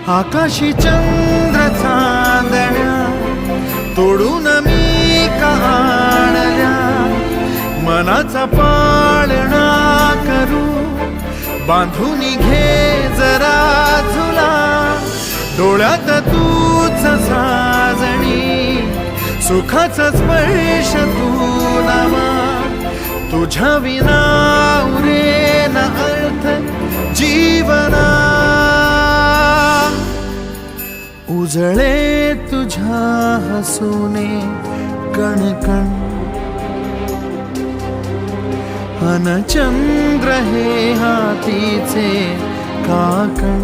आकाशी चंद्र चांदण्या तोडून मी आणल्या, मनाचा पाळणा करू बांधून घे जरा झुला, डोळ्यात तूच साजणी सुखाचा स्पर्श तू नामा, तुझ्या विना उरेन अर्थ जीवना, उजळे तुझ्या हसूने कणकण, अन चंद्र हे हातीचे काकण.